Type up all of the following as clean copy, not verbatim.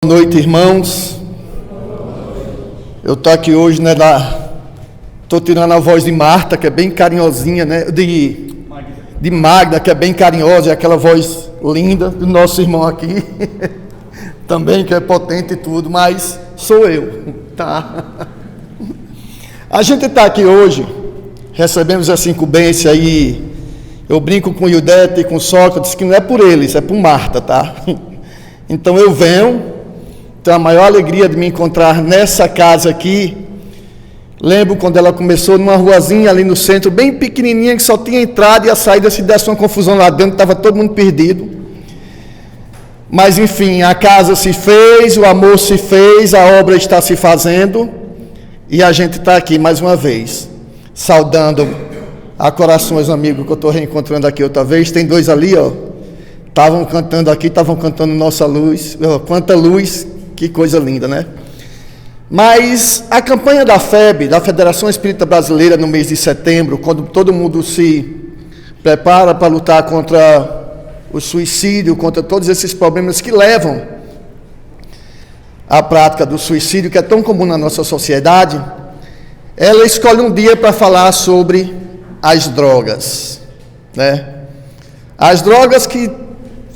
Boa noite, irmãos. Eu estou aqui hoje, né? Estou tirando a voz de Marta, que é bem carinhosinha, né? De Magda, que é bem carinhosa, e aquela voz linda do nosso irmão aqui, também, que é potente e tudo, mas sou eu, tá? A gente está aqui hoje, recebemos essa incumbência aí. Eu brinco com o Ildete e com o Sócrates, que não é por eles, é por Marta, tá? Então eu venho. Então, a maior alegria de me encontrar nessa casa aqui. Lembro quando ela começou numa ruazinha ali no centro, bem pequenininha, que só tinha entrada e a saída, se desse uma confusão lá dentro, estava todo mundo perdido. Mas, enfim, a casa se fez, o amor se fez, a obra está se fazendo, e a gente está aqui mais uma vez, saudando a corações amigos que eu estou reencontrando aqui outra vez. Tem dois ali, ó, estavam cantando aqui, estavam cantando Nossa Luz, quanta luz. Que coisa linda, né? Mas a campanha da FEB, da Federação Espírita Brasileira, no mês de setembro, quando todo mundo se prepara para lutar contra o suicídio, contra todos esses problemas que levam à prática do suicídio, que é tão comum na nossa sociedade, ela escolhe um dia para falar sobre as drogas, né? As drogas que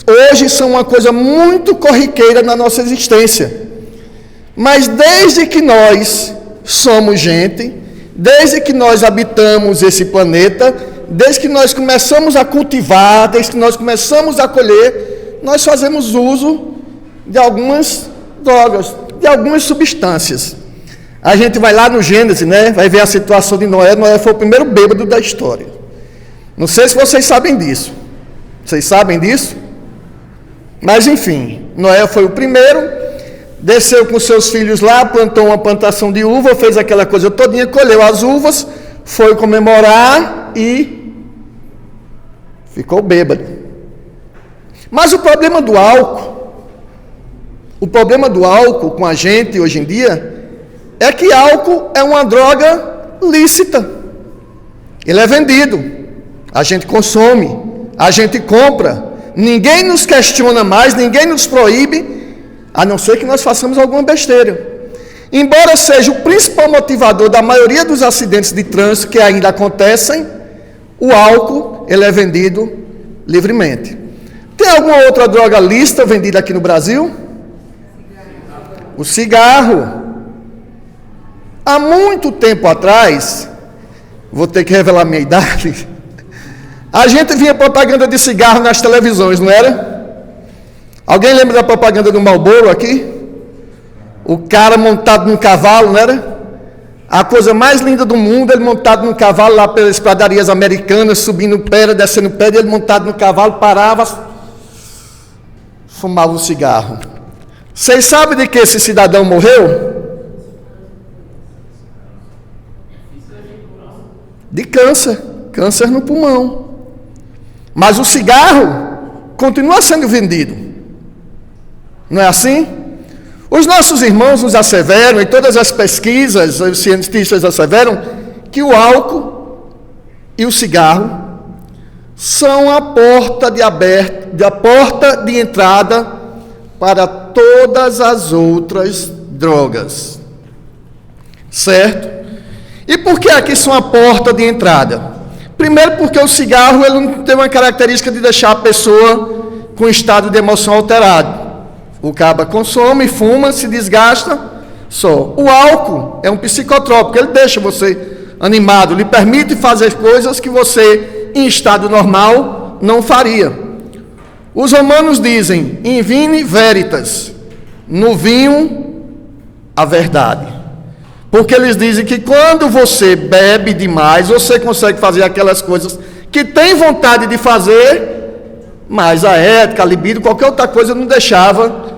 hoje são uma coisa muito corriqueira na nossa existência. Mas desde que nós somos gente, desde que nós habitamos esse planeta, desde que nós começamos a cultivar, desde que nós começamos a colher, nós fazemos uso de algumas drogas, de algumas substâncias. A gente vai lá no Gênesis, né? Vai ver a situação de Noé. Noé foi o primeiro bêbado da história. Não sei se vocês sabem disso. Vocês sabem disso? Mas enfim, Noé foi o primeiro, desceu com seus filhos lá, plantou uma plantação de uva, fez aquela coisa todinha, colheu as uvas, foi comemorar e ficou bêbado. Mas o problema do álcool com a gente hoje em dia, é que álcool é uma droga lícita. Ele é vendido, a gente consome, a gente compra. Ninguém nos questiona mais, ninguém nos proíbe, a não ser que nós façamos alguma besteira. Embora seja o principal motivador da maioria dos acidentes de trânsito que ainda acontecem, o álcool, ele é vendido livremente. Tem alguma outra droga lícita vendida aqui no Brasil? O cigarro. Há muito tempo atrás, vou ter que revelar minha idade, a gente via propaganda de cigarro nas televisões, não era? Alguém lembra da propaganda do Marlboro aqui? O cara montado num cavalo, não era? A coisa mais linda do mundo, ele montado num cavalo lá pelas pradarias americanas, subindo pedra, descendo pedra, ele montado no cavalo, parava, fumava um cigarro. Vocês sabem de que esse cidadão morreu? De câncer, câncer no pulmão. Mas o cigarro continua sendo vendido. Não é assim? Os nossos irmãos nos asseveram, em todas as pesquisas, os cientistas asseveram, que o álcool e o cigarro são a porta de entrada para todas as outras drogas. Certo? E por que aqui são a porta de entrada? Primeiro porque o cigarro ele não tem uma característica de deixar a pessoa com estado de emoção alterado. O caba consome, fuma, se desgasta, só. O álcool é um psicotrópico, ele deixa você animado, lhe permite fazer coisas que você, em estado normal, não faria. Os romanos dizem, in vine veritas, no vinho, a verdade. Porque eles dizem que quando você bebe demais, você consegue fazer aquelas coisas que tem vontade de fazer, mas a ética, a libido, qualquer outra coisa não deixava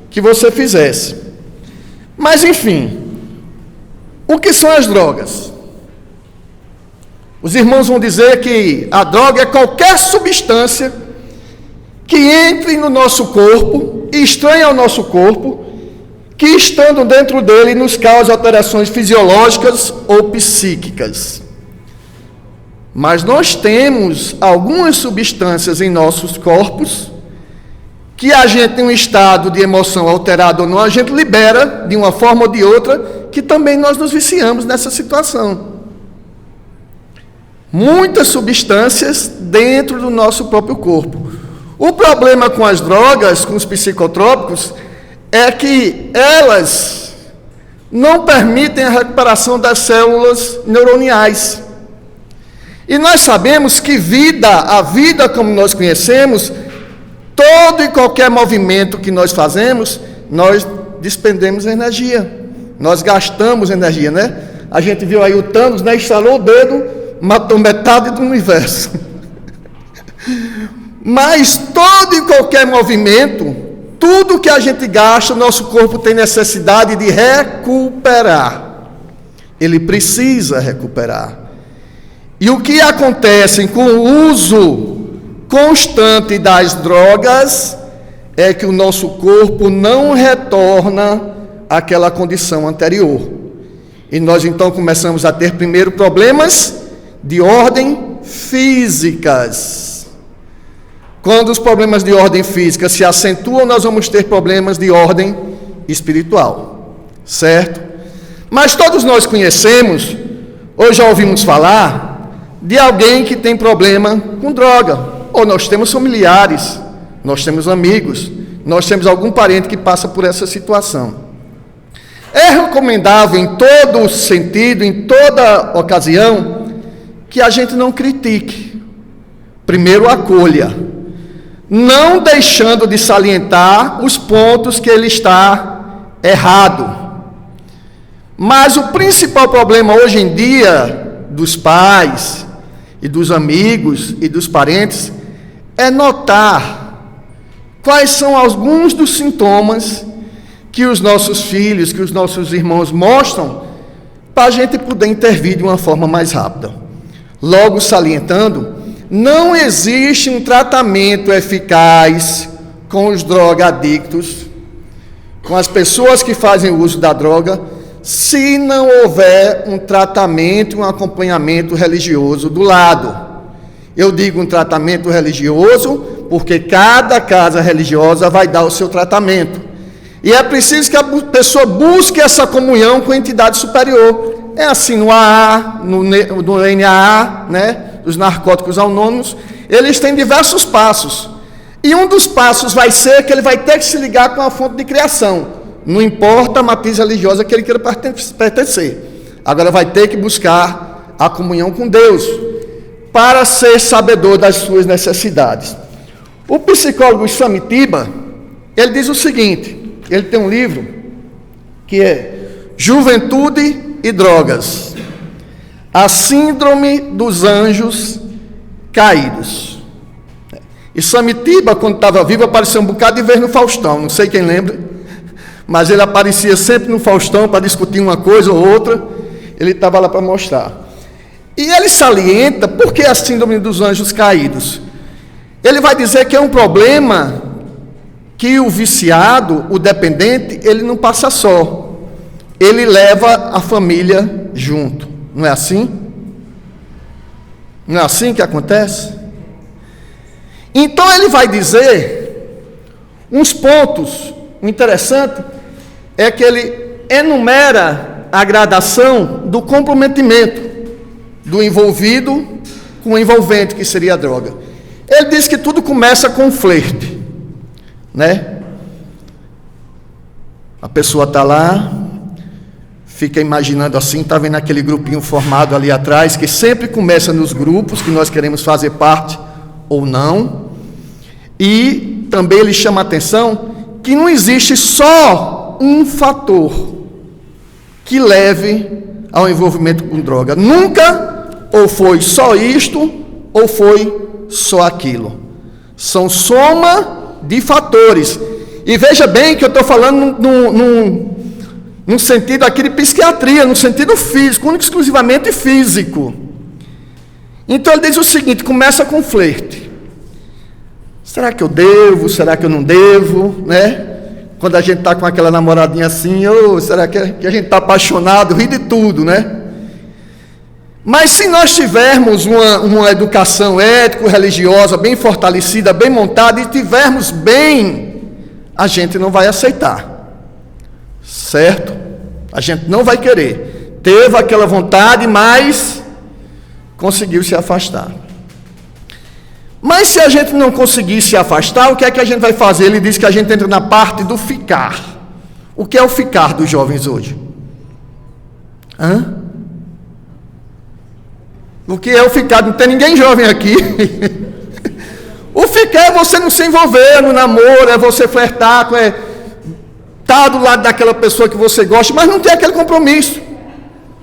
que você fizesse. Mas enfim, o que são as drogas? Os irmãos vão dizer que a droga é qualquer substância que entre no nosso corpo, estranha ao nosso corpo, que estando dentro dele nos causa alterações fisiológicas ou psíquicas. Mas nós temos algumas substâncias em nossos corpos que a gente tem um estado de emoção alterado ou não, a gente libera de uma forma ou de outra, que também nós nos viciamos nessa situação. Muitas substâncias dentro do nosso próprio corpo. O problema com as drogas, com os psicotrópicos, é que elas não permitem a recuperação das células neuroniais. E nós sabemos que a vida como nós conhecemos, todo e qualquer movimento que nós fazemos, nós despendemos energia. Nós gastamos energia, né? A gente viu aí o Thanos, né? Estalou o dedo, matou metade do universo. Mas todo e qualquer movimento, tudo que a gente gasta, o nosso corpo tem necessidade de recuperar. Ele precisa recuperar. E o que acontece com o uso constante das drogas é que o nosso corpo não retorna àquela condição anterior. E nós então começamos a ter primeiro problemas de ordem físicas. Quando os problemas de ordem física se acentuam, nós vamos ter problemas de ordem espiritual, certo? Mas todos nós conhecemos, ou já ouvimos falar, de alguém que tem problema com droga, ou nós temos familiares, nós temos amigos, nós temos algum parente que passa por essa situação. É recomendável em todo sentido, em toda ocasião, que a gente não critique, primeiro acolha, não deixando de salientar os pontos que ele está errado. Mas o principal problema hoje em dia dos pais e dos amigos e dos parentes é notar quais são alguns dos sintomas que os nossos filhos, que os nossos irmãos mostram, para a gente poder intervir de uma forma mais rápida. Logo salientando, não existe um tratamento eficaz com os drogadictos, com as pessoas que fazem uso da droga, se não houver um tratamento, um acompanhamento religioso do lado. Eu digo um tratamento religioso porque cada casa religiosa vai dar o seu tratamento. E é preciso que a pessoa busque essa comunhão com a entidade superior. É assim no AA, no NAA, né? Os narcóticos anônimos, eles têm diversos passos. E um dos passos vai ser que ele vai ter que se ligar com a fonte de criação. Não importa a matriz religiosa que ele queira pertencer. Agora vai ter que buscar a comunhão com Deus, para ser sabedor das suas necessidades. O psicólogo Samitiba, ele diz o seguinte, ele tem um livro que é Juventude e Drogas, a Síndrome dos Anjos Caídos. E Samitiba, quando estava vivo, apareceu um bocado de vez no Faustão, não sei quem lembra, mas ele aparecia sempre no Faustão para discutir uma coisa ou outra, ele estava lá para mostrar. E ele salienta por que a Síndrome dos Anjos Caídos. Ele vai dizer que é um problema que o viciado, o dependente, ele não passa só, ele leva a família junto. Não é assim? Não é assim que acontece? Então ele vai dizer uns pontos. O interessante é que ele enumera a gradação do comprometimento do envolvido com o envolvente, que seria a droga. Ele diz que tudo começa com flerte, né? A pessoa está lá, fica imaginando assim, está vendo aquele grupinho formado ali atrás, que sempre começa nos grupos que nós queremos fazer parte ou não. E também ele chama a atenção que não existe só um fator que leve ao envolvimento com droga. Nunca ou foi só isto ou foi só aquilo. São soma de fatores. E veja bem que eu estou falando num sentido aqui de psiquiatria, no sentido físico, único e exclusivamente físico. Então ele diz o seguinte, começa com flerte. Será que eu devo? Será que eu não devo? Né? Quando a gente está com aquela namoradinha assim, será que a gente está apaixonado? Ri de tudo, né? Mas se nós tivermos uma educação ético-religiosa bem fortalecida, bem montada, e tivermos bem a gente não vai aceitar, certo? A gente não vai querer. Teve aquela vontade, mas conseguiu se afastar. Mas se a gente não conseguir se afastar, o que é que a gente vai fazer? Ele diz que a gente entra na parte do ficar. O que é o ficar dos jovens hoje? O que é o ficar? Não tem ninguém jovem aqui. O ficar é você não se envolver no namoro, é você flertar, é estar do lado daquela pessoa que você gosta, mas não tem aquele compromisso,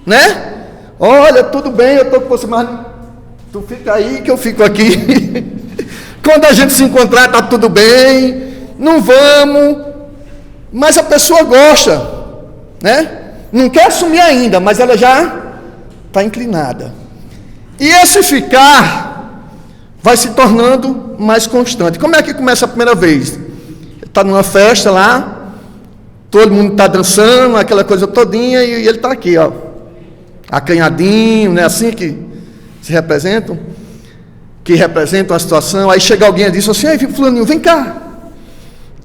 né? Olha, tudo bem, eu estou com você, mas tu fica aí que eu fico aqui. Quando a gente se encontrar, está tudo bem, não vamos, mas a pessoa gosta, né? Não quer assumir ainda, mas ela já está inclinada. E esse ficar vai se tornando mais constante. Como é que começa a primeira vez? Está numa festa lá, todo mundo está dançando, aquela coisa todinha, e ele está aqui, ó, acanhadinho, né? Assim que se representam, que representam a situação. Aí chega alguém e diz assim: ei, fulaninho, vem cá,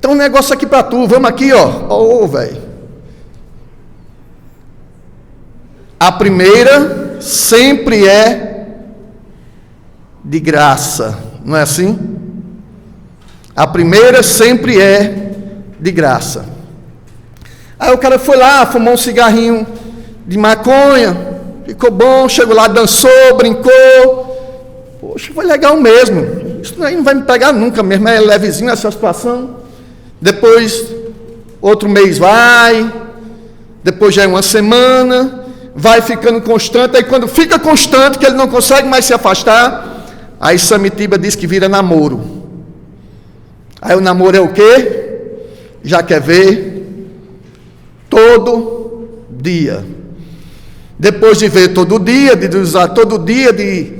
tem um negócio aqui para tu, vamos aqui, ó. Ô, velho. A primeira sempre é de graça, não é assim? A primeira sempre é de graça. Aí o cara foi lá, fumou um cigarrinho de maconha, ficou bom, chegou lá, dançou, brincou. Poxa, foi legal mesmo. Isso aí não vai me pegar nunca mesmo, é levezinho essa situação. Depois, outro mês vai, depois já é uma semana, vai ficando constante. Aí quando fica constante, que ele não consegue mais se afastar, aí Samitiba diz que vira namoro. Aí o namoro é o quê? Já quer ver todo dia. Depois de ver todo dia, de usar todo dia, de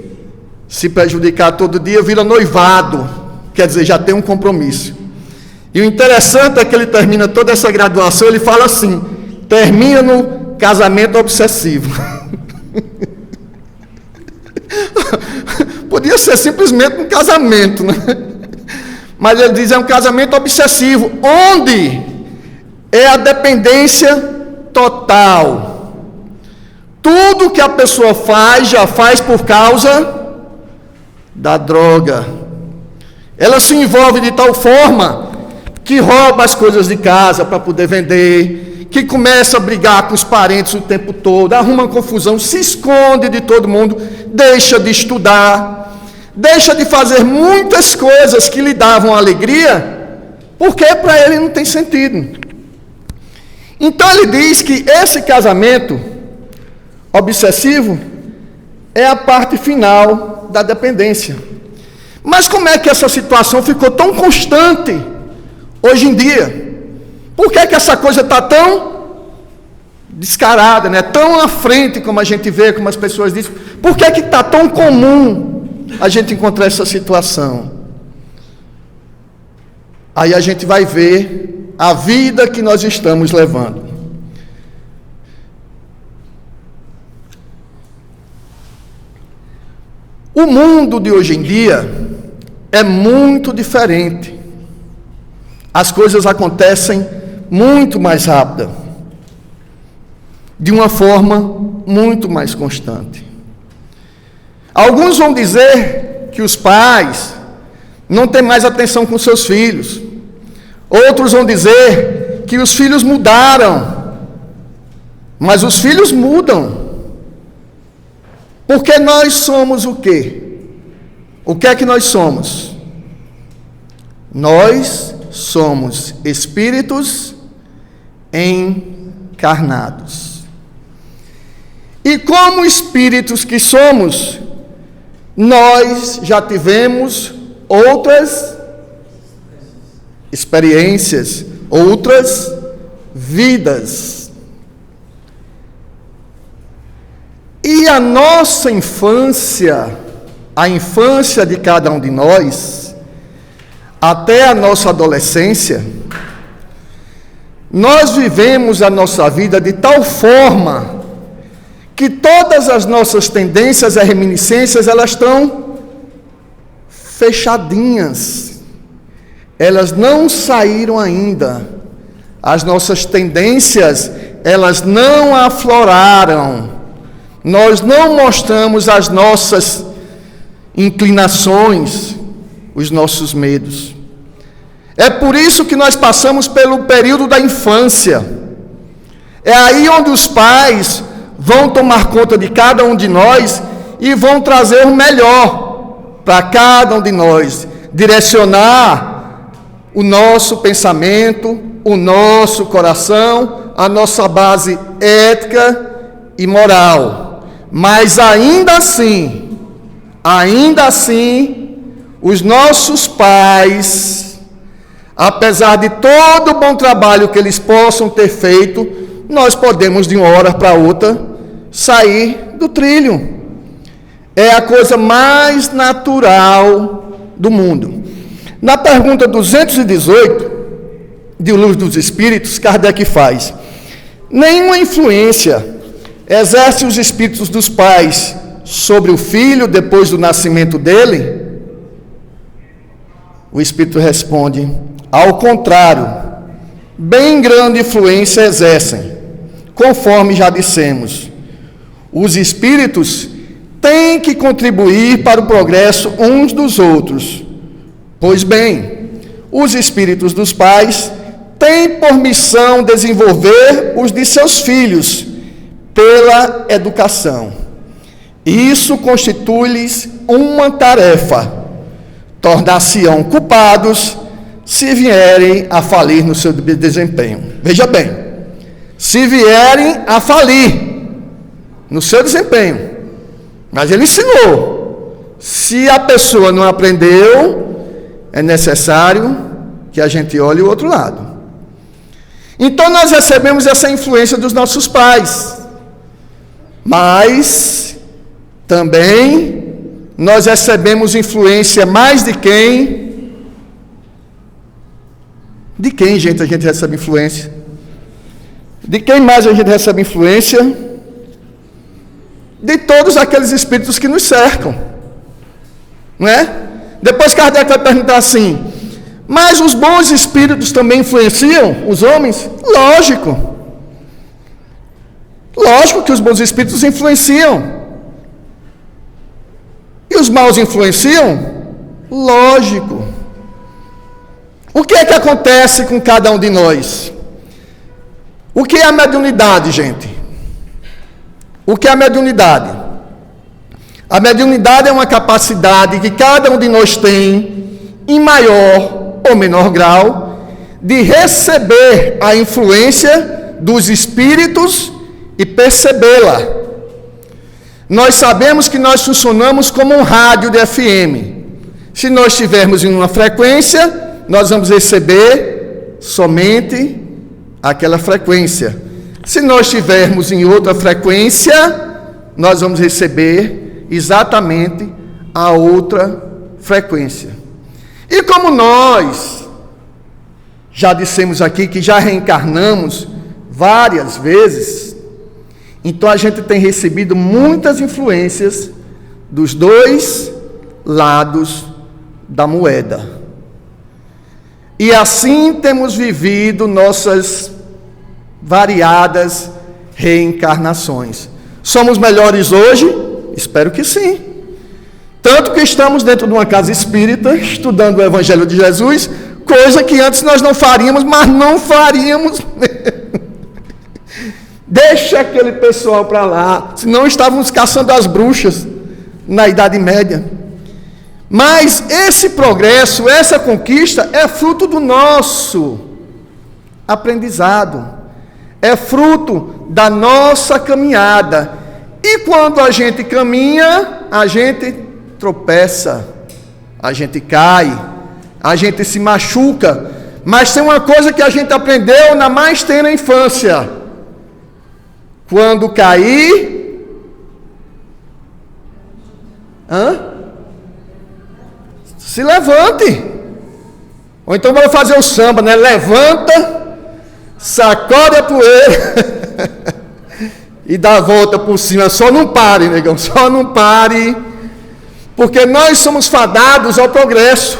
se prejudicar todo dia, vira noivado. Quer dizer, já tem um compromisso. E o interessante é que ele termina toda essa graduação, ele fala assim: termina no casamento obsessivo. Podia ser simplesmente um casamento, né? Mas ele diz: é um casamento obsessivo, onde é a dependência total. Tudo que a pessoa faz, já faz por causa da droga. Ela se envolve de tal forma que rouba as coisas de casa para poder vender, que começa a brigar com os parentes o tempo todo, arruma confusão, se esconde de todo mundo, deixa de estudar, deixa de fazer muitas coisas que lhe davam alegria, porque para ele não tem sentido. Então ele diz que esse casamento obsessivo é a parte final da dependência. Mas como é que essa situação ficou tão constante hoje em dia? Por que essa coisa está tão descarada, né? Tão à frente, como a gente vê, como as pessoas dizem? Por que está tão comum a gente encontrar essa situação? Aí a gente vai ver a vida que nós estamos levando. O mundo de hoje em dia é muito diferente. As coisas acontecem muito mais rápida, de uma forma muito mais constante. Alguns vão dizer que os pais não têm mais atenção com seus filhos. Outros vão dizer que os filhos mudaram. Mas os filhos mudam. Porque nós somos o quê? O que é que nós somos? Nós somos espíritos encarnados. E como espíritos que somos, nós já tivemos outras experiências, outras vidas. E a nossa infância, a infância de cada um de nós, até a nossa adolescência, nós vivemos a nossa vida de tal forma que todas as nossas tendências e reminiscências, elas estão fechadinhas, elas não saíram ainda. As nossas tendências, elas não afloraram. Nós não mostramos as nossas inclinações, os nossos medos. É por isso que nós passamos pelo período da infância. É aí onde os pais vão tomar conta de cada um de nós e vão trazer o melhor para cada um de nós, direcionar o nosso pensamento, o nosso coração, a nossa base ética e moral. Mas ainda assim, os nossos pais, apesar de todo o bom trabalho que eles possam ter feito, nós podemos de uma hora para outra sair do trilho. É a coisa mais natural do mundo. Na pergunta 218 do Livro dos Espíritos, Kardec faz: nenhuma influência exerce os espíritos dos pais sobre o filho depois do nascimento dele? O espírito responde: ao contrário, bem grande influência exercem. Conforme já dissemos, os espíritos têm que contribuir para o progresso uns dos outros. Pois bem, os espíritos dos pais têm por missão desenvolver os de seus filhos pela educação. Isso constitui-lhes uma tarefa. Tornar-se-ão culpados se vierem a falir no seu desempenho. Veja bem, se vierem a falir no seu desempenho, mas ele ensinou. Se a pessoa não aprendeu, é necessário que a gente olhe o outro lado. Então nós recebemos essa influência dos nossos pais, mas também nós recebemos influência mais de quem? De quem, gente, a gente recebe influência? De quem mais a gente recebe influência? De todos aqueles espíritos que nos cercam, não é? Depois Kardec vai perguntar assim: mas os bons espíritos também influenciam os homens? Lógico. Lógico que os bons espíritos influenciam. E os maus influenciam? Lógico. O que é que acontece com cada um de nós? O que é a mediunidade, gente? O que é a mediunidade? A mediunidade é uma capacidade que cada um de nós tem, em maior ou menor grau, de receber a influência dos espíritos e percebê-la. Nós sabemos que nós funcionamos como um rádio de FM. Se nós estivermos em uma frequência, nós vamos receber somente aquela frequência. Se nós estivermos em outra frequência, nós vamos receber exatamente a outra frequência. E como nós já dissemos aqui que já reencarnamos várias vezes, então a gente tem recebido muitas influências dos dois lados da moeda. E assim temos vivido nossas variadas reencarnações. Somos melhores hoje? Espero que sim. Tanto que estamos dentro de uma casa espírita, estudando o Evangelho de Jesus, coisa que antes nós não faríamos, mas não faríamos mesmo. Deixa aquele pessoal para lá, senão estávamos caçando as bruxas na Idade Média. Mas esse progresso, essa conquista é fruto do nosso aprendizado, é fruto da nossa caminhada. E quando a gente caminha, a gente tropeça, a gente cai, a gente se machuca. Mas tem uma coisa que a gente aprendeu na mais tenra infância: quando cair, se levante. Ou então vamos fazer o samba, né? Levanta, sacode a poeira e dá a volta por cima. Só não pare, negão, só não pare, porque nós somos fadados ao progresso.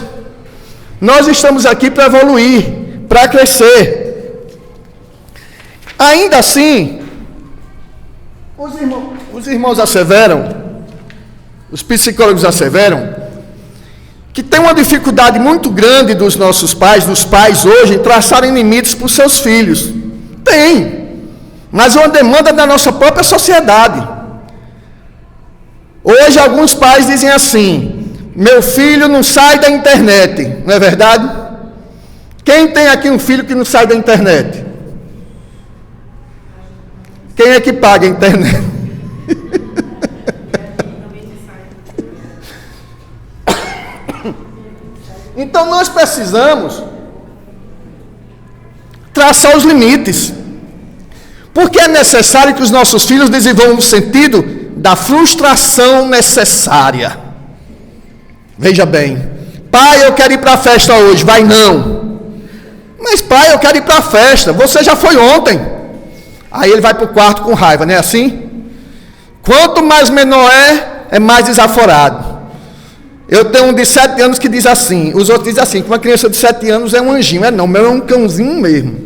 Nós estamos aqui para evoluir, para crescer. Ainda assim, os irmãos asseveram, os psicólogos asseveram, que tem uma dificuldade muito grande dos pais hoje, em traçarem limites para os seus filhos. Tem, mas é uma demanda da nossa própria sociedade. Hoje alguns pais dizem assim: meu filho não sai da internet, não é verdade? Quem tem aqui um filho que não sai da internet? Quem é que paga a internet? Então nós precisamos traçar os limites, porque é necessário que os nossos filhos desenvolvam o sentido da frustração necessária. Veja bem: pai, eu quero ir para a festa hoje. Vai não. Mas pai, eu quero ir para a festa. Você já foi ontem. Aí ele vai para o quarto com raiva, não é assim? Quanto mais menor é mais desaforado. Eu tenho um de 7 anos que diz assim, os outros dizem assim, que uma criança de 7 anos é um anjinho. Não, o meu é um cãozinho mesmo.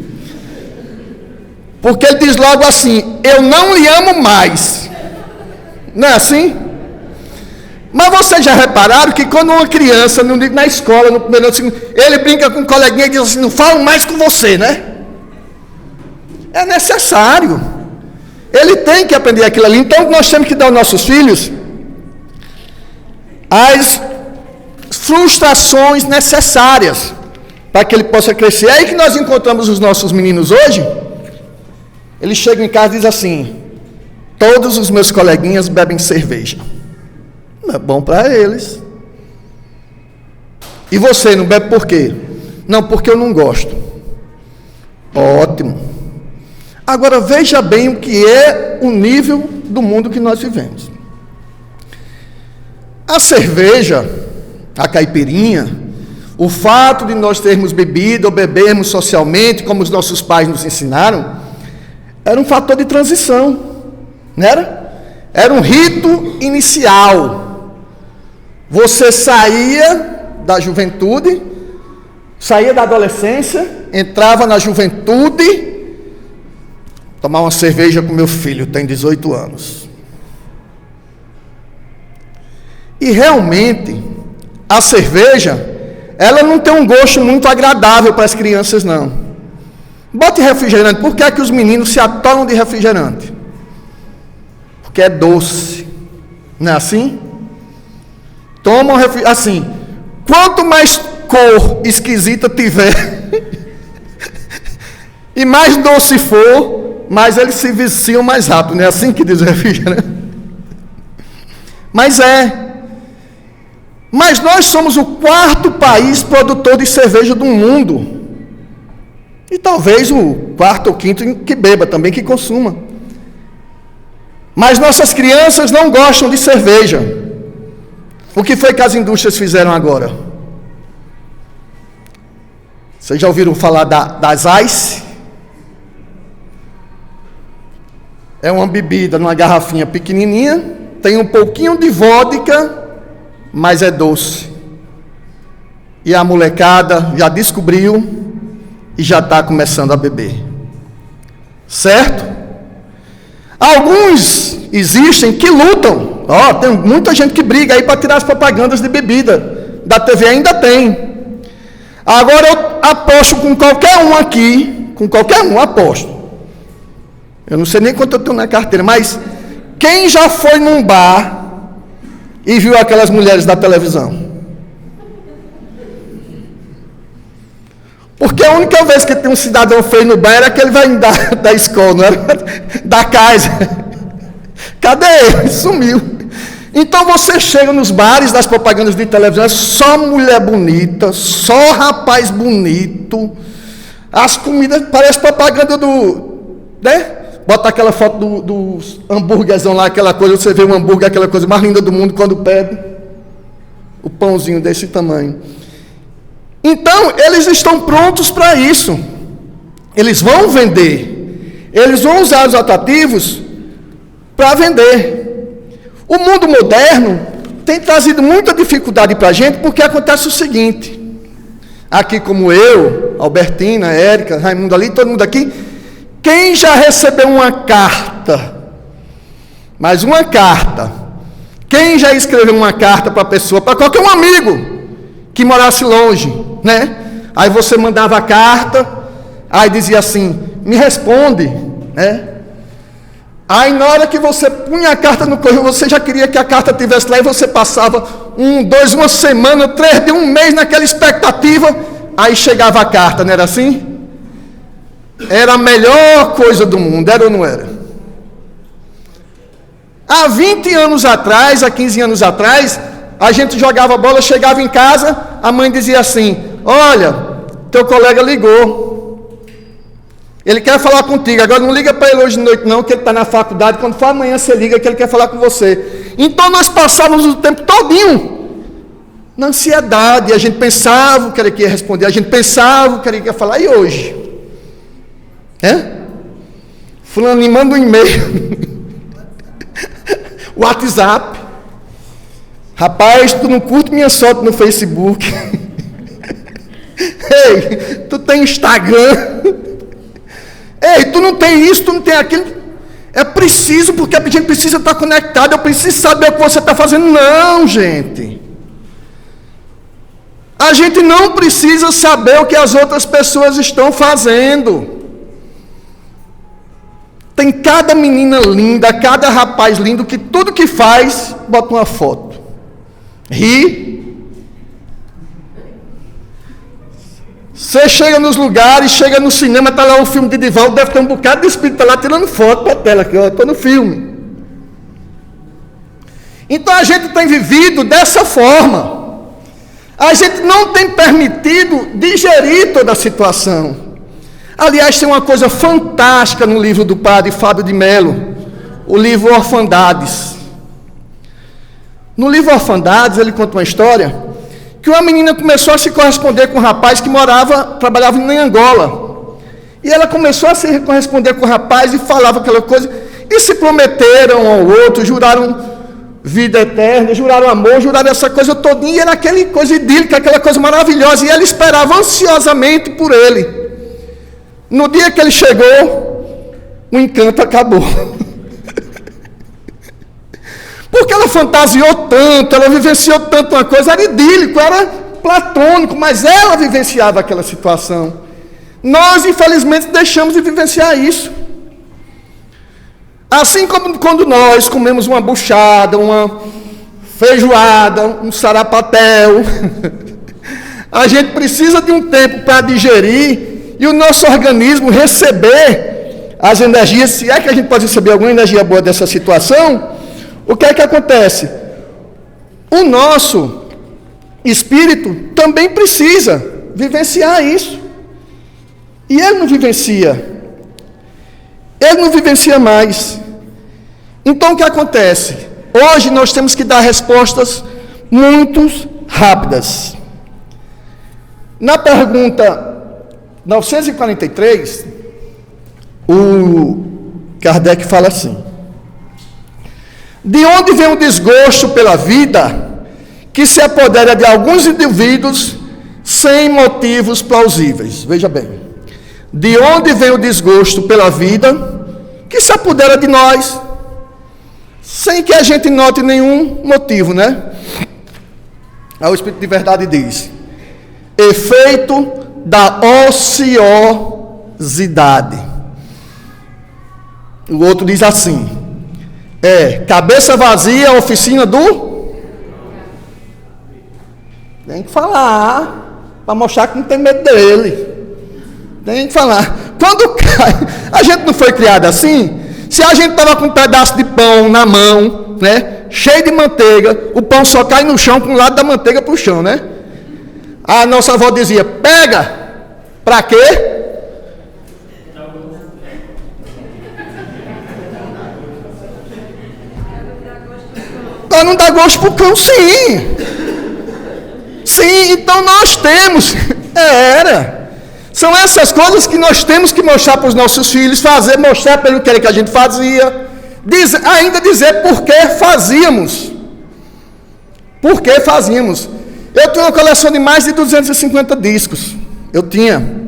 Porque ele diz logo assim: eu não lhe amo mais. Não é assim? Mas vocês já repararam que quando uma criança, na escola, no primeiro, no segundo, ele brinca com um coleguinha e diz assim: não falo mais com você, né? É necessário. Ele tem que aprender aquilo ali. Então nós temos que dar aos nossos filhos as frustrações necessárias para que ele possa crescer. É aí que nós encontramos os nossos meninos hoje. Eles chegam em casa e dizem assim: todos os meus coleguinhas bebem cerveja. Não é bom para eles. E você não bebe por quê? Não, porque eu não gosto. Ótimo. Agora veja bem o que é o nível do mundo que nós vivemos. A cerveja, a caipirinha, o fato de nós termos bebido ou bebermos socialmente, como os nossos pais nos ensinaram, era um fator de transição, não era? Era um rito inicial. Você saía da juventude, saía da adolescência, entrava na juventude, tomar uma cerveja com meu filho, tem 18 anos. E realmente, a cerveja, ela não tem um gosto muito agradável para as crianças, não. Bote refrigerante. Por que é que os meninos se atolam de refrigerante? Porque é doce. Não é assim? Tomam refrigerante. Assim, quanto mais cor esquisita tiver, e mais doce for, mais eles se viciam mais rápido. Não é assim que diz o refrigerante? Mas é. Mas nós somos o 4º país produtor de cerveja do mundo. E talvez o 4º ou 5º que beba também, que consuma. Mas nossas crianças não gostam de cerveja. O que foi que as indústrias fizeram agora? Vocês já ouviram falar das Ice? É uma bebida numa garrafinha pequenininha, tem um pouquinho de vodka, mas é doce. E a molecada já descobriu e já está começando a beber. Certo? Alguns existem que lutam. Tem muita gente que briga aí para tirar as propagandas de bebida. Da TV ainda tem. Agora eu aposto com qualquer um aqui, com qualquer um, aposto. Eu não sei nem quanto eu tenho na carteira, mas quem já foi num bar e viu aquelas mulheres da televisão? Porque a única vez que tem um cidadão feio no bar era que ele vai da escola, não era? Da casa. Cadê ele? Sumiu. Então você chega nos bares das propagandas de televisão, é só mulher bonita, só rapaz bonito. As comidas, parece propaganda né? Bota aquela foto do hambúrguerzão lá, aquela coisa, você vê um hambúrguer, aquela coisa mais linda do mundo, quando pede o pãozinho desse tamanho. Então, eles estão prontos para isso. Eles vão vender. Eles vão usar os atrativos para vender. O mundo moderno tem trazido muita dificuldade para a gente, porque acontece o seguinte: aqui como eu, Albertina, Érica, Raimundo ali, todo mundo aqui, quem já recebeu uma carta? Mas uma carta. Quem já escreveu uma carta para a pessoa, para qualquer um amigo que morasse longe, né? Aí você mandava a carta, aí dizia assim, me responde, né? Aí na hora que você punha a carta no correio, você já queria que a carta estivesse lá, e você passava 1, 2, uma semana, 3 dias, um mês naquela expectativa, aí chegava a carta, não era assim? Era a melhor coisa do mundo, era ou não era? Há 20 anos atrás, há 15 anos atrás, a gente jogava bola, chegava em casa, a mãe dizia assim, olha, teu colega ligou, ele quer falar contigo, agora não liga para ele hoje de noite não, que ele está na faculdade, quando for amanhã você liga que ele quer falar com você. Então nós passávamos o tempo todinho na ansiedade, a gente pensava o que ele ia responder, a gente pensava o que ele ia falar, e hoje? Fulano me manda um e-mail, WhatsApp, rapaz, tu não curte minha foto no Facebook, ei, tu tem Instagram, ei, tu não tem isso, tu não tem aquilo, é preciso, porque a gente precisa estar conectado, eu preciso saber o que você está fazendo. Não, gente, a gente não precisa saber o que as outras pessoas estão fazendo. Tem cada menina linda, cada rapaz lindo, que tudo que faz, bota uma foto. Ri. Você chega nos lugares, chega no cinema, está lá o filme de Divaldo, deve ter um bocado de espírito lá tirando foto para a tela aqui, ó, estou no filme. Então a gente tem vivido dessa forma. A gente não tem permitido digerir toda a situação. Aliás, tem uma coisa fantástica no livro do padre Fábio de Mello, o livro Orfandades. No livro Orfandades, ele conta uma história, que uma menina começou a se corresponder com um rapaz que trabalhava em Angola. E ela começou a se corresponder com o rapaz e falava aquela coisa, e se prometeram um ao outro, juraram vida eterna, juraram amor, juraram essa coisa todinha, e era aquela coisa idílica, aquela coisa maravilhosa, e ela esperava ansiosamente por ele. No dia que ele chegou, o encanto acabou. Porque ela fantasiou tanto, ela vivenciou tanto uma coisa, era idílico, era platônico, mas ela vivenciava aquela situação. Nós, infelizmente, deixamos de vivenciar isso. Assim como quando nós comemos uma buchada, uma feijoada, um sarapatel, a gente precisa de um tempo para digerir, e o nosso organismo receber as energias, se é que a gente pode receber alguma energia boa dessa situação, o que é que acontece? O nosso espírito também precisa vivenciar isso. E ele não vivencia. Ele não vivencia mais. Então o que acontece? Hoje nós temos que dar respostas muito rápidas. Na pergunta 943, o Kardec fala assim: de onde vem o desgosto pela vida que se apodera de alguns indivíduos sem motivos plausíveis? Veja bem, de onde vem o desgosto pela vida que se apodera de nós sem que a gente note nenhum motivo, né? Aí o Espírito de Verdade diz: efeito da ociosidade. O outro diz assim: cabeça vazia, oficina do... Tem que falar, para mostrar que não tem medo dele. Tem que falar. Quando cai, a gente não foi criado assim? Se a gente estava com um pedaço de pão na mão, né, cheio de manteiga, o pão só cai no chão com o lado da manteiga para o chão, né? A nossa avó dizia: pega, para quê? Para não dar gosto para o cão, sim. Sim, então nós temos, são essas coisas que nós temos que mostrar para os nossos filhos, mostrar pelo que a gente fazia, ainda dizer por que fazíamos. Por que fazíamos. Eu tinha uma coleção de mais de 250 discos. Eu tinha.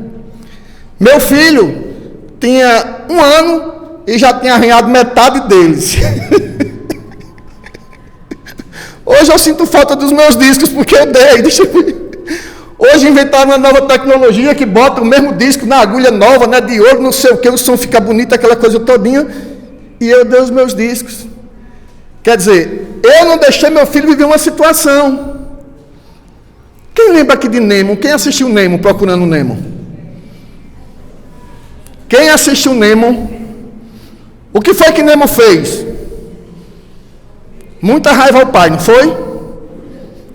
Meu filho tinha 1 ano e já tinha arranhado metade deles. Hoje eu sinto falta dos meus discos, porque eu dei. Hoje inventaram uma nova tecnologia que bota o mesmo disco na agulha nova, né, de ouro, não sei o que, o som fica bonito, aquela coisa todinha, e eu dei os meus discos. Quer dizer, eu não deixei meu filho viver uma situação. Quem lembra aqui de Nemo? Quem assistiu Nemo, Procurando Nemo? Quem assistiu Nemo? O que foi que Nemo fez? Muita raiva ao pai, não foi?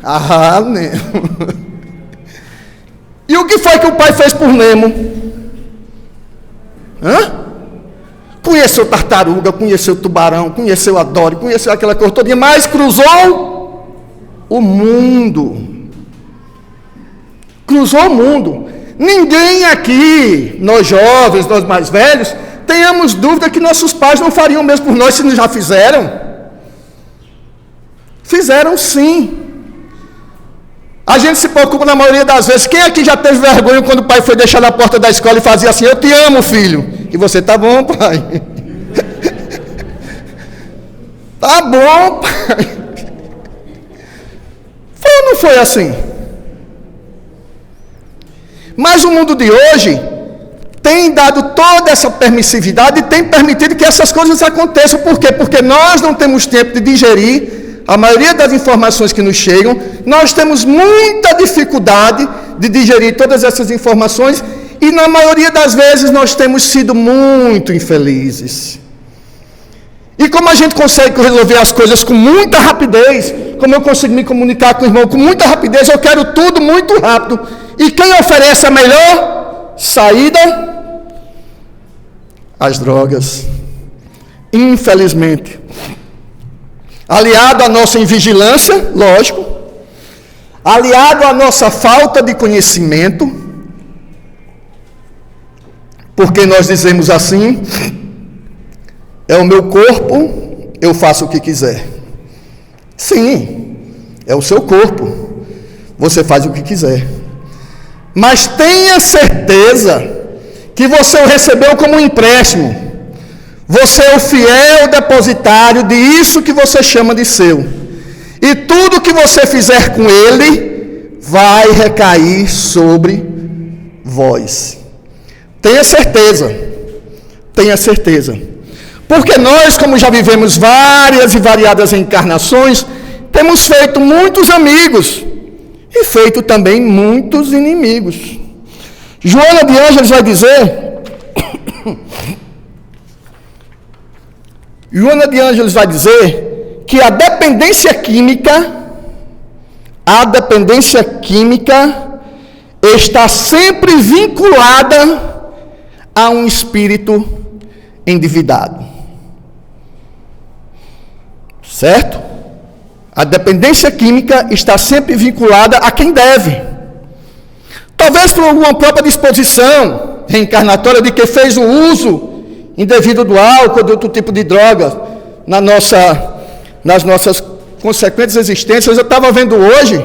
Ah, Nemo. E o que foi que o pai fez por Nemo? Conheceu tartaruga, conheceu tubarão, conheceu a Dory, conheceu aquela coisa toda, mas cruzou o mundo. Cruzou o mundo. Ninguém aqui, nós jovens, nós mais velhos, tenhamos dúvida que nossos pais não fariam mesmo por nós se não já fizeram. Fizeram sim. A gente se preocupa na maioria das vezes. Quem aqui já teve vergonha quando o pai foi deixar na porta da escola e fazia assim: eu te amo, filho. E você: tá bom, pai. Tá bom, pai. Foi ou não foi assim? Mas o mundo de hoje tem dado toda essa permissividade e tem permitido que essas coisas aconteçam. Por quê? Porque nós não temos tempo de digerir a maioria das informações que nos chegam. Nós temos muita dificuldade de digerir todas essas informações e na maioria das vezes nós temos sido muito infelizes. E como a gente consegue resolver as coisas com muita rapidez, como eu consigo me comunicar com o irmão com muita rapidez, eu quero tudo muito rápido. E quem oferece a melhor saída? As drogas. Infelizmente. Aliado à nossa invigilância, lógico, aliado à nossa falta de conhecimento, porque nós dizemos assim: é o meu corpo, eu faço o que quiser. Sim, é o seu corpo, você faz o que quiser. Mas tenha certeza que você o recebeu como um empréstimo. Você é o fiel depositário de isso que você chama de seu. E tudo que você fizer com ele vai recair sobre vós. Tenha certeza. Tenha certeza. Porque nós, como já vivemos várias e variadas encarnações, temos feito muitos amigos e feito também muitos inimigos. Joana de Ângeles vai dizer... Joana de Ângeles vai dizer que a dependência química está sempre vinculada a um espírito endividado. Certo? A dependência química está sempre vinculada a quem deve. Talvez por alguma própria disposição reencarnatória de que fez o uso indevido do álcool, de outro tipo de droga, nas nossas consequentes existências. Eu estava vendo hoje,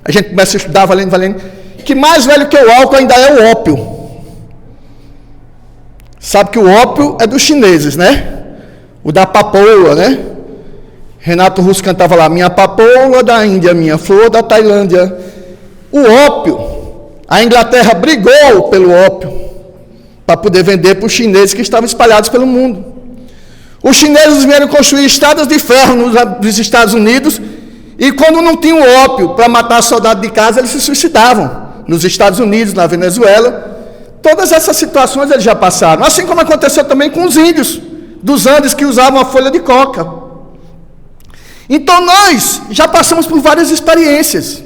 a gente começa a estudar, valendo, que mais velho que o álcool ainda é o ópio. Sabe que o ópio é dos chineses, né? O da papoula, né? Renato Russo cantava lá: minha papoula da Índia, minha flor da Tailândia. O ópio, a Inglaterra brigou pelo ópio, para poder vender para os chineses que estavam espalhados pelo mundo. Os chineses vieram construir estradas de ferro nos Estados Unidos, e quando não tinham ópio para matar soldado de casa, eles se suicidavam. Nos Estados Unidos, na Venezuela, todas essas situações eles já passaram. Assim como aconteceu também com os índios dos Andes que usavam a folha de coca. Então nós já passamos por várias experiências.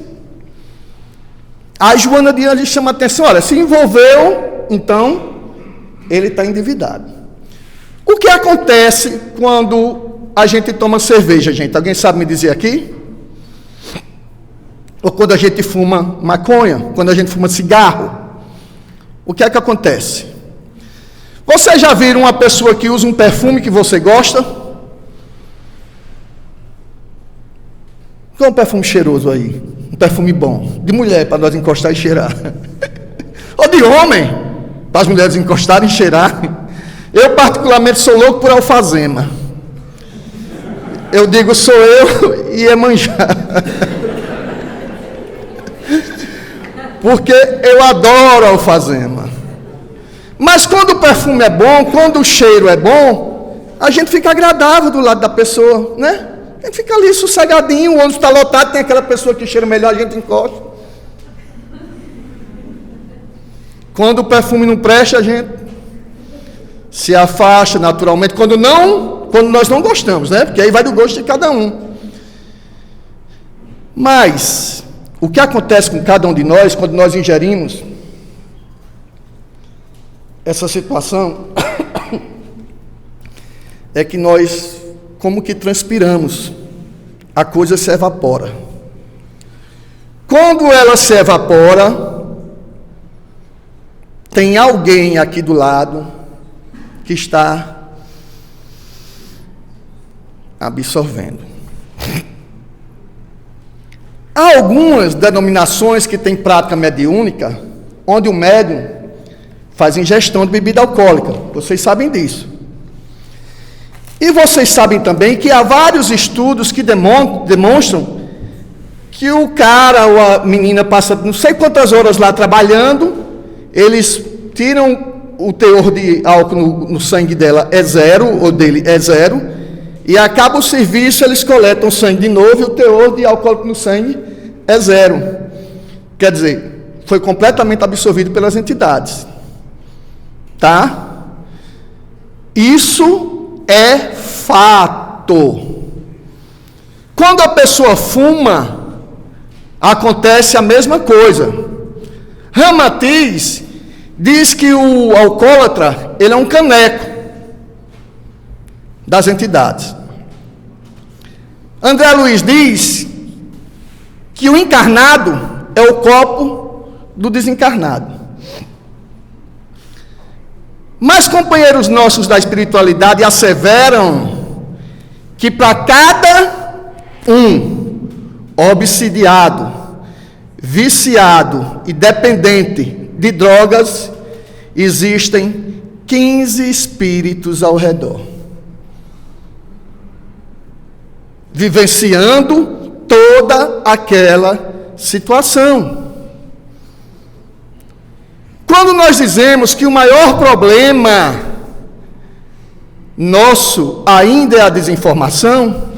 A Joana de Ângeles chama a atenção: olha, se envolveu, então ele está endividado. O que acontece quando a gente toma cerveja, gente? Alguém sabe me dizer aqui? Ou quando a gente fuma maconha? Quando a gente fuma cigarro? O que é que acontece? Vocês já viram uma pessoa que usa um perfume que você gosta? Qual é um perfume cheiroso aí? Um perfume bom? De mulher, para nós encostar e cheirar. Ou de homem, para as mulheres encostarem e cheirar. Eu particularmente sou louco por alfazema. Eu digo, sou eu e Iemanjá. Porque eu adoro alfazema. Mas quando o perfume é bom, quando o cheiro é bom, a gente fica agradável do lado da pessoa, né? A gente fica ali sossegadinho, o ônibus está lotado, tem aquela pessoa que cheira melhor, a gente encosta. Quando o perfume não presta, a gente se afasta naturalmente. Quando nós não gostamos, né? Porque aí vai do gosto de cada um. Mas o que acontece com cada um de nós quando nós ingerimos essa situação é que nós como que transpiramos, a coisa se evapora. Quando ela se evapora, tem alguém aqui do lado que está absorvendo. Há algumas denominações que têm prática mediúnica, onde o médium faz ingestão de bebida alcoólica. Vocês sabem disso. E vocês sabem também que há vários estudos que demonstram que o cara ou a menina passa não sei quantas horas lá trabalhando, eles tiram o teor de álcool no sangue dela é zero, ou dele é zero, e acaba o serviço, eles coletam o sangue de novo e o teor de álcool no sangue é zero. Quer dizer, foi completamente absorvido pelas entidades. Tá? Isso é fato. Quando a pessoa fuma, acontece a mesma coisa. Ramatiz diz que o alcoólatra, ele é um caneco das entidades. André Luiz diz que o encarnado é o copo do desencarnado. Mas companheiros nossos da espiritualidade asseveram que para cada um obsidiado, viciado e dependente de drogas, existem 15 espíritos ao redor, vivenciando toda aquela situação. Quando nós dizemos que o maior problema nosso ainda é a desinformação,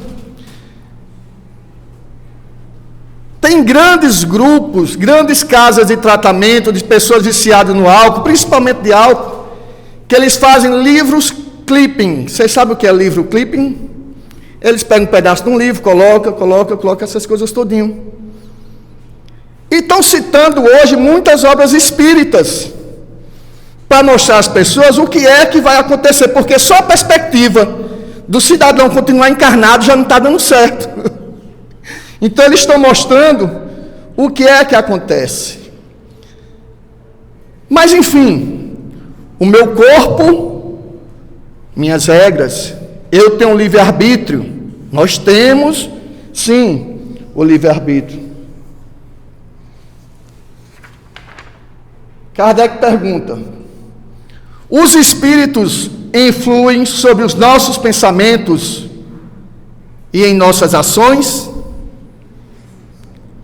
tem grandes grupos, grandes casas de tratamento de pessoas viciadas no álcool, principalmente de álcool, que eles fazem livros clipping. Vocês sabem o que é livro clipping? Eles pegam um pedaço de um livro, colocam essas coisas todinho. E estão citando hoje muitas obras espíritas para mostrar às pessoas o que é que vai acontecer, porque só a perspectiva do cidadão continuar encarnado já não está dando certo. Então eles estão mostrando o que é que acontece. Mas enfim, o meu corpo, minhas regras, eu tenho um livre-arbítrio. Nós temos, sim, o livre-arbítrio. Kardec pergunta: os espíritos influem sobre os nossos pensamentos e em nossas ações?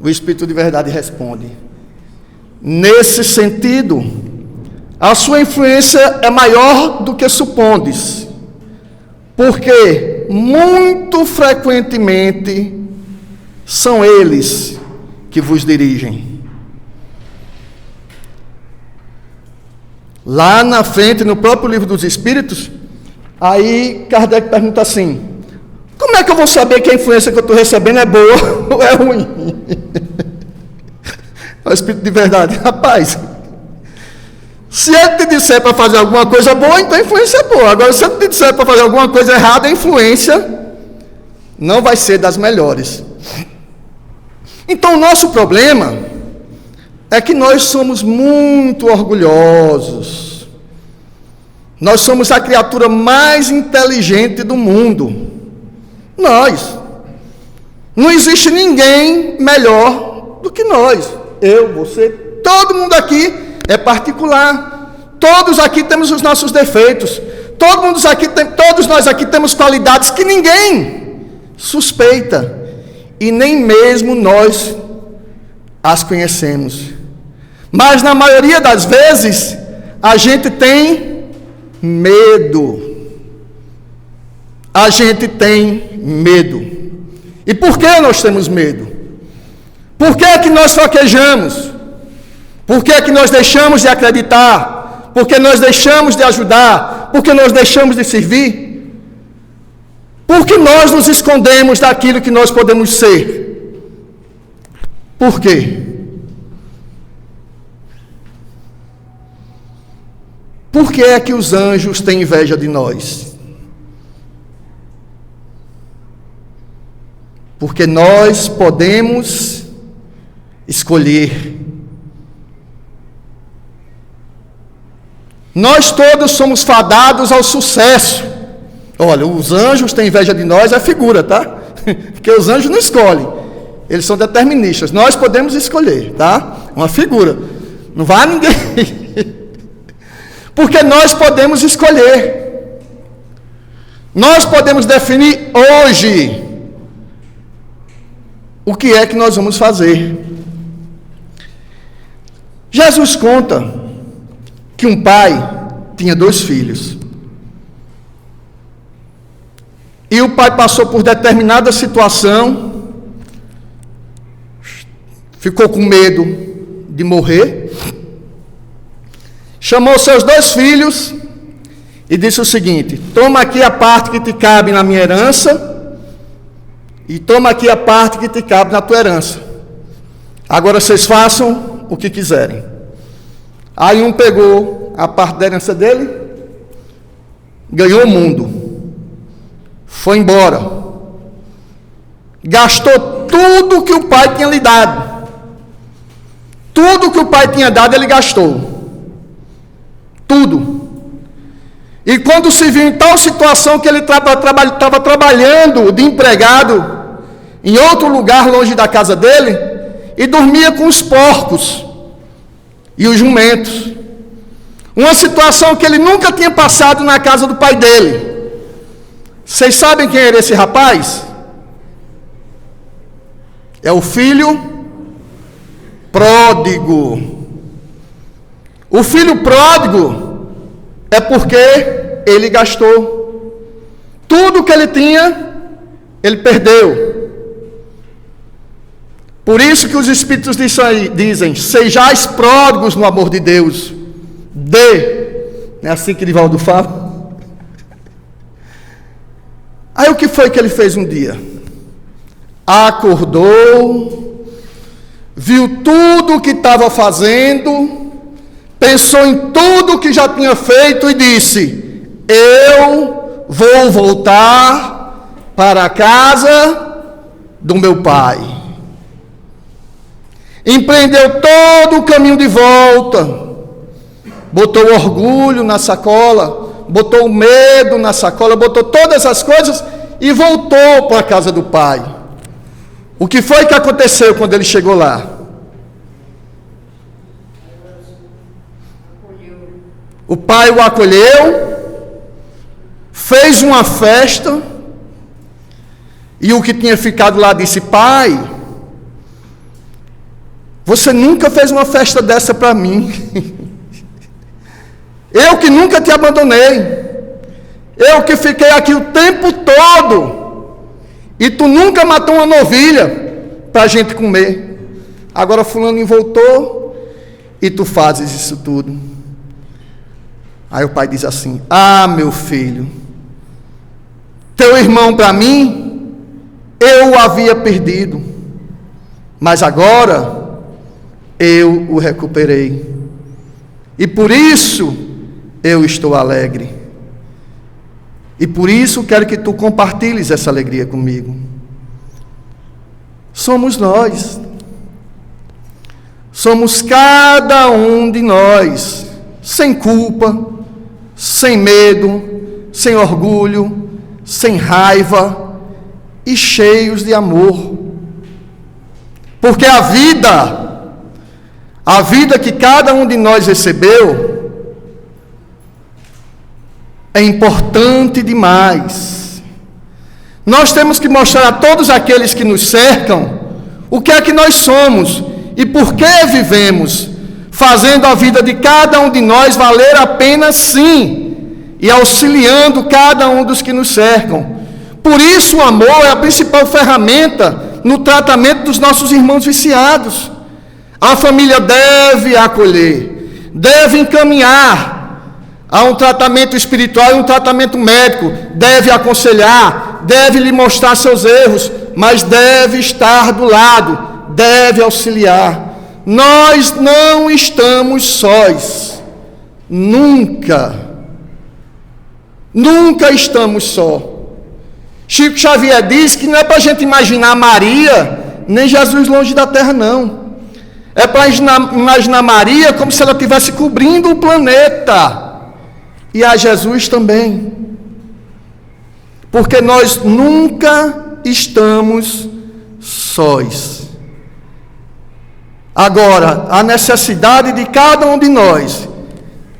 O Espírito de Verdade responde: nesse sentido, a sua influência é maior do que supondes, porque muito frequentemente são eles que vos dirigem. Lá na frente, no próprio Livro dos Espíritos, aí Kardec pergunta assim: como é que eu vou saber que a influência que eu estou recebendo é boa ou é ruim? O Espírito de Verdade: rapaz, se ele te disser para fazer alguma coisa boa, então a influência é boa. Agora, se ele te disser para fazer alguma coisa errada, a influência não vai ser das melhores. Então, o nosso problema é que nós somos muito orgulhosos. Nós somos a criatura mais inteligente do mundo. Nós. Não existe ninguém melhor do que nós. Eu, você, todo mundo aqui é particular. Todos aqui temos os nossos defeitos. Todos nós aqui temos qualidades que ninguém suspeita. E nem mesmo nós as conhecemos. Mas na maioria das vezes, a gente tem medo. A gente tem medo. E por que nós temos medo? Por que é que nós fraquejamos? Por que é que nós deixamos de acreditar? Por que nós deixamos de ajudar? Por que nós deixamos de servir? Por que nós nos escondemos daquilo que nós podemos ser? Por quê? Por que é que os anjos têm inveja de nós? Porque nós podemos escolher. Nós todos somos fadados ao sucesso. Olha, os anjos têm inveja de nós, é figura, tá? Porque os anjos não escolhem. Eles são deterministas. Nós podemos escolher, tá? Uma figura. Não vai ninguém. Porque nós podemos escolher. Nós podemos definir hoje o que é que nós vamos fazer. Jesus conta que um pai tinha 2 filhos. E o pai passou por determinada situação, ficou com medo de morrer, chamou seus 2 filhos e disse o seguinte: toma aqui a parte que te cabe na minha herança e toma aqui a parte que te cabe na tua herança. Agora vocês façam o que quiserem. Aí um pegou a parte da herança dele, ganhou o mundo, foi embora, gastou tudo que o pai tinha lhe dado. Tudo que o pai tinha dado ele gastou. Tudo. E quando se viu em tal situação que ele estava trabalhando de empregado em outro lugar longe da casa dele, e dormia com os porcos e os jumentos. Uma situação que ele nunca tinha passado na casa do pai dele. Vocês sabem quem era esse rapaz? É o filho pródigo. O filho pródigo é porque ele gastou. Tudo que ele tinha, ele perdeu. Por isso que os Espíritos dizem: sejais pródigos no amor de Deus. Não é assim que Divaldo fala? Aí o que foi que ele fez um dia? Acordou, viu tudo o que estava fazendo, pensou em tudo o que já tinha feito e disse: eu vou voltar para a casa do meu pai. Empreendeu todo o caminho de volta, botou o orgulho na sacola, botou o medo na sacola, botou todas as coisas e voltou para a casa do pai. O que foi que aconteceu quando ele chegou lá? O pai o acolheu, fez uma festa, e o que tinha ficado lá disse: pai, você nunca fez uma festa dessa para mim. Eu que nunca te abandonei. Eu que fiquei aqui o tempo todo. E tu nunca matou uma novilha para a gente comer. Agora fulano voltou e tu fazes isso tudo. Aí o pai diz assim: ah, meu filho, teu irmão para mim, eu o havia perdido. Mas agora eu o recuperei. E por isso eu estou alegre. E por isso quero que tu compartilhes essa alegria comigo. Somos nós. Somos cada um de nós, sem culpa, sem medo, sem orgulho, sem raiva e cheios de amor. Porque a vida que cada um de nós recebeu, é importante demais. Nós temos que mostrar a todos aqueles que nos cercam o que é que nós somos e por que vivemos, fazendo a vida de cada um de nós valer a pena, sim, e auxiliando cada um dos que nos cercam. Por isso o amor é a principal ferramenta no tratamento dos nossos irmãos viciados. A família deve acolher, deve encaminhar a um tratamento espiritual e um tratamento médico, deve aconselhar, deve lhe mostrar seus erros, mas deve estar do lado, deve auxiliar. Nós não estamos sós, nunca estamos só. Chico Xavier diz que não é para a gente imaginar Maria, nem Jesus longe da terra, não. É para imaginar Maria como se ela estivesse cobrindo o planeta. E a Jesus também. Porque nós nunca estamos sós. Agora, a necessidade de cada um de nós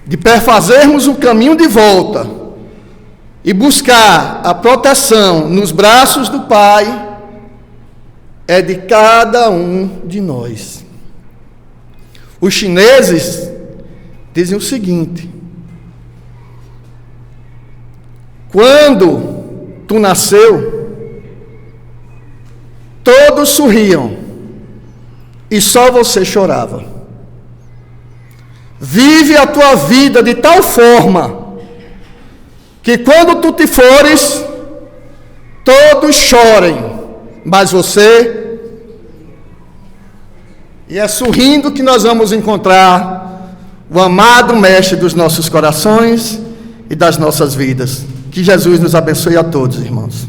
de perfazermos o caminho de volta e buscar a proteção nos braços do Pai é de cada um de nós. Os chineses dizem o seguinte: quando tu nasceu, todos sorriam e só você chorava. Vive a tua vida de tal forma que quando tu te fores, todos chorem, mas você... E é sorrindo que nós vamos encontrar o amado Mestre dos nossos corações e das nossas vidas. Que Jesus nos abençoe a todos, irmãos.